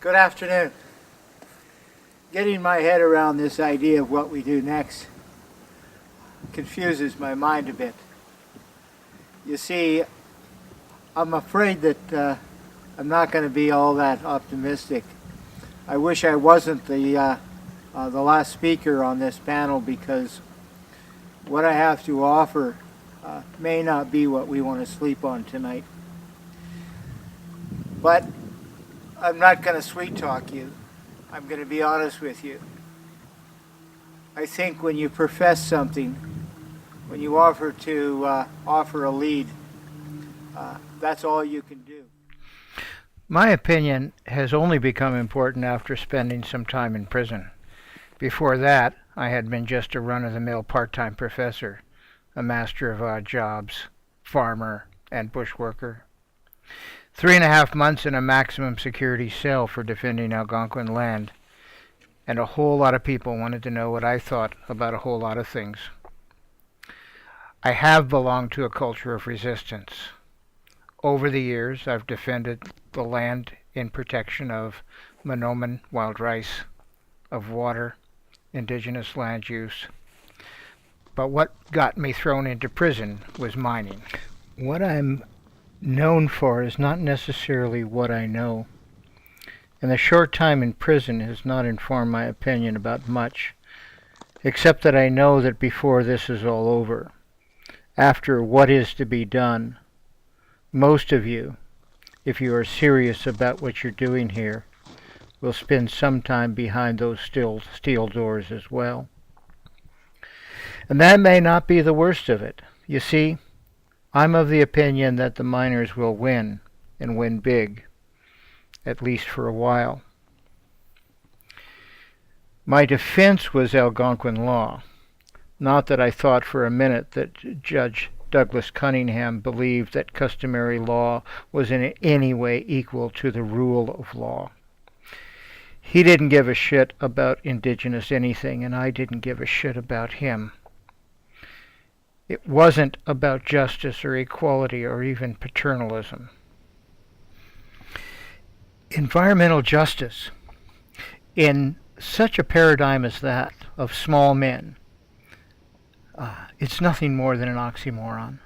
Good afternoon. Getting my head around this idea of what we do next confuses my mind a bit. You see, I'm afraid that I'm not going to be all that optimistic. I wish I wasn't the last speaker on this panel, because what I have to offer may not be what we want to sleep on tonight. But I'm not going to sweet talk you. I'm going to be honest with you. I think when you profess something, when you offer to offer a lead, that's all you can do. My opinion has only become important after spending some time in prison. Before that, I had been just a run-of-the-mill part-time professor, a master of odd jobs, farmer, and bushworker. 3.5 months in a maximum security cell for defending Algonquin land, and a whole lot of people wanted to know what I thought about a whole lot of things. I have belonged to a culture of resistance. Over the years, I've defended the land in protection of Monoman wild rice, of water, indigenous land use. But what got me thrown into prison was mining. What I'm known for is not necessarily what I know, and the short time in prison has not informed my opinion about much, except that I know that before this is all over, after what is to be done, most of you, if you are serious about what you're doing here, will spend some time behind those steel doors as well. And that may not be the worst of it. You see, I'm of the opinion that the miners will win, and win big, at least for a while. My defense was Algonquin law. Not that I thought for a minute that Judge Douglas Cunningham believed that customary law was in any way equal to the rule of law. He didn't give a shit about indigenous anything, and I didn't give a shit about him. It wasn't about justice or equality or even paternalism. Environmental justice, in such a paradigm as that of small men, it's nothing more than an oxymoron.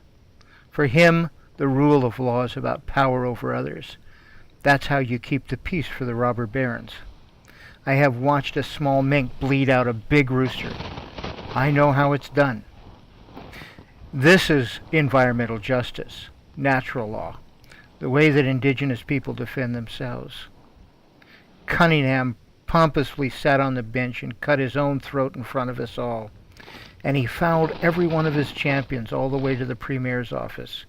For him, the rule of law is about power over others. That's how you keep the peace for the robber barons. I have watched a small mink bleed out a big rooster. I know how it's done. This is environmental justice, natural law, the way that indigenous people defend themselves. Cunningham pompously sat on the bench and cut his own throat in front of us all, and he fouled every one of his champions all the way to the premier's office.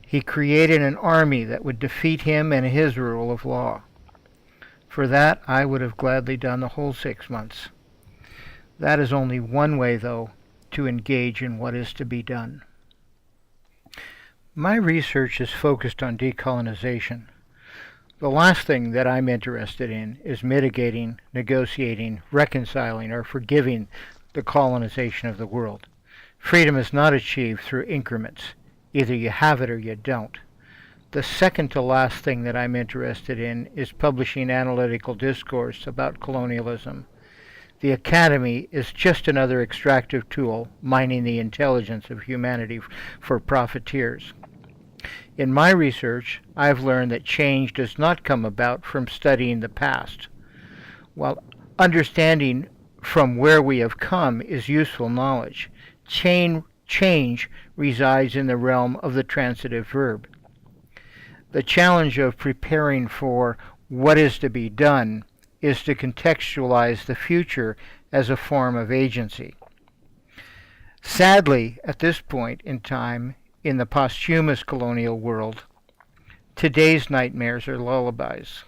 He created an army that would defeat him and his rule of law. For that, I would have gladly done the whole 6 months. That is only one way, though, to engage in what is to be done. My research is focused on decolonization. The last thing that I'm interested in is mitigating, negotiating, reconciling, or forgiving the colonization of the world. Freedom is not achieved through increments. Either you have it or you don't. The second to last thing that I'm interested in is publishing analytical discourse about colonialism. The academy is just another extractive tool mining the intelligence of humanity for profiteers. In my research, I've learned that change does not come about from studying the past. While understanding from where we have come is useful knowledge, change resides in the realm of the transitive verb. The challenge of preparing for what is to be done is to contextualize the future as a form of agency. Sadly, at this point in time, in the posthumous colonial world, today's nightmares are lullabies.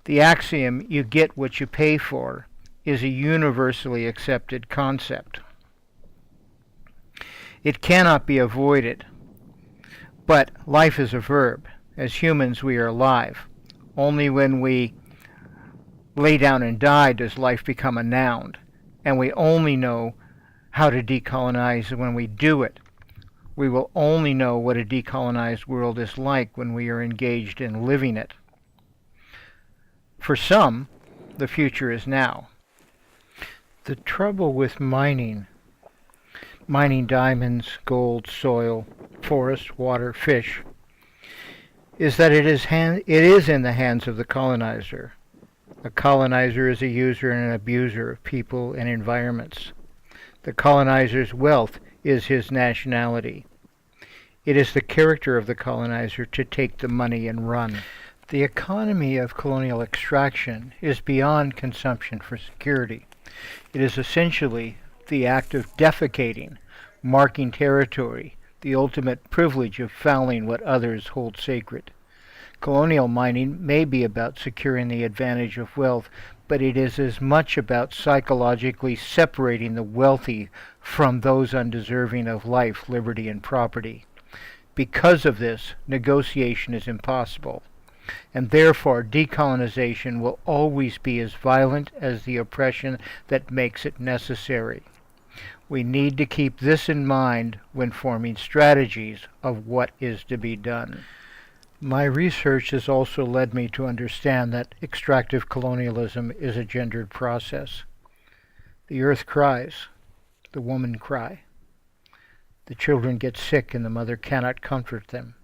The axiom, you get what you pay for, is a universally accepted concept. It cannot be avoided, but life is a verb. As humans, we are alive. Only when we lay down and die does life become a noun, and we only know how to decolonize when we do it. We will only know what a decolonized world is like when we are engaged in living it. For some, the future is now. The trouble with mining diamonds, gold, soil, forest, water, fish, is that it is in the hands of the colonizer. A colonizer is a user and an abuser of people and environments. The colonizer's wealth is his nationality. It is the character of the colonizer to take the money and run. The economy of colonial extraction is beyond consumption for security. It is essentially the act of defecating, marking territory, the ultimate privilege of fouling what others hold sacred. Colonial mining may be about securing the advantage of wealth, but it is as much about psychologically separating the wealthy from those undeserving of life, liberty, and property. Because of this, negotiation is impossible, and therefore decolonization will always be as violent as the oppression that makes it necessary. We need to keep this in mind when forming strategies of what is to be done. My research has also led me to understand that extractive colonialism is a gendered process. The earth cries, the women cry. The children get sick and the mother cannot comfort them.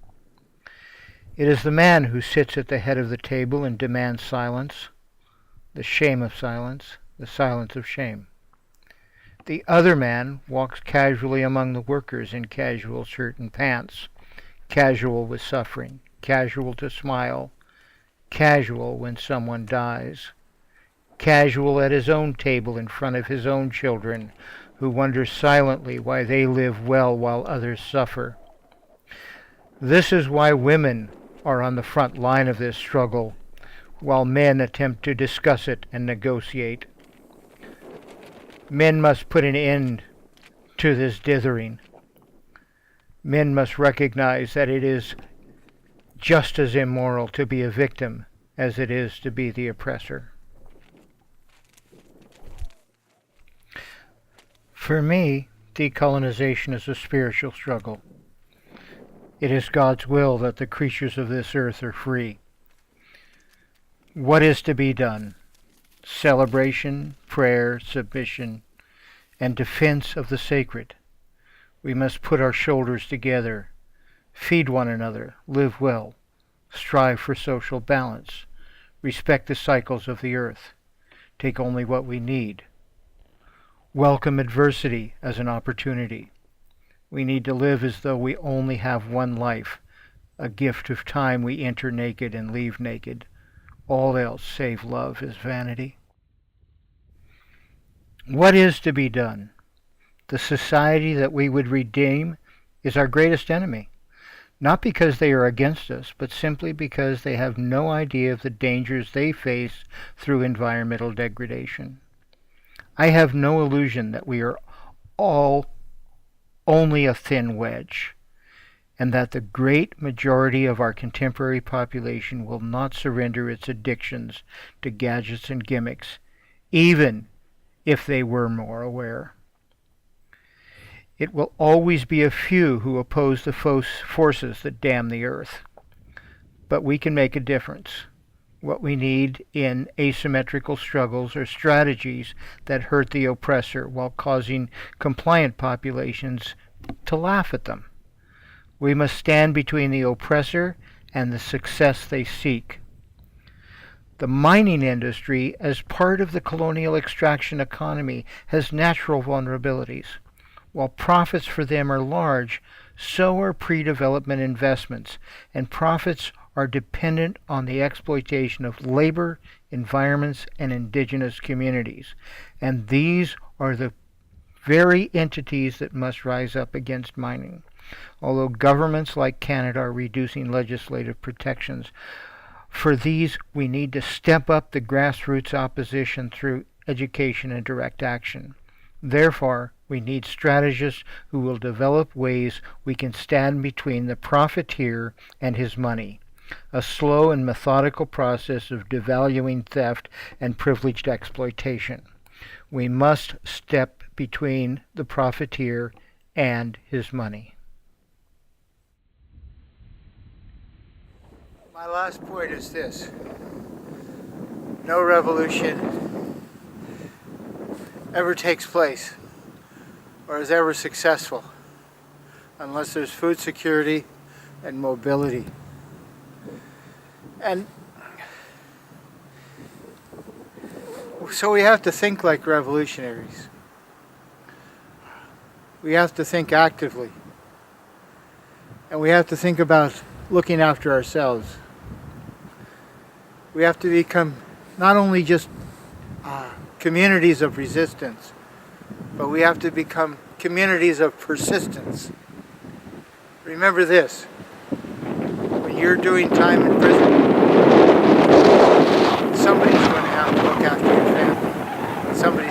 It is the man who sits at the head of the table and demands silence, the shame of silence, the silence of shame. The other man walks casually among the workers in casual shirt and pants, casual with suffering, casual to smile, casual when someone dies, casual at his own table in front of his own children, who wonder silently why they live well while others suffer. This is why women are on the front line of this struggle, while men attempt to discuss it and negotiate. Men must put an end to this dithering. Men must recognize that it is just as immoral to be a victim as it is to be the oppressor. For me, decolonization is a spiritual struggle. It is God's will that the creatures of this earth are free. What is to be done? Celebration, prayer, submission, and defense of the sacred. We must put our shoulders together, feed one another, live well, strive for social balance, respect the cycles of the earth, take only what we need, welcome adversity as an opportunity. We need to live as though we only have one life, a gift of time we enter naked and leave naked. All else save love is vanity. What is to be done? The society that we would redeem is our greatest enemy, not because they are against us, but simply because they have no idea of the dangers they face through environmental degradation. I have no illusion that we are all only a thin wedge, and that the great majority of our contemporary population will not surrender its addictions to gadgets and gimmicks, even if they were more aware. It will always be a few who oppose the forces that damn the earth. But we can make a difference. What we need in asymmetrical struggles are strategies that hurt the oppressor while causing compliant populations to laugh at them. We must stand between the oppressor and the success they seek. The mining industry, as part of the colonial extraction economy, has natural vulnerabilities. While profits for them are large, so are pre-development investments, and profits are dependent on the exploitation of labor, environments, and indigenous communities. And these are the very entities that must rise up against mining. Although governments like Canada are reducing legislative protections, for these we need to step up the grassroots opposition through education and direct action. Therefore, we need strategists who will develop ways we can stand between the profiteer and his money, a slow and methodical process of devaluing theft and privileged exploitation. We must step between the profiteer and his money. My last point is this. no revolution ever takes place or is ever successful unless there's food security and mobility. And so we have to think like revolutionaries. We have to think actively. And we have to think about looking after ourselves. We have to become not only just communities of resistance, but we have to become communities of persistence. Remember this, when you're doing time in prison, somebody's going to have to look after your family. Somebody's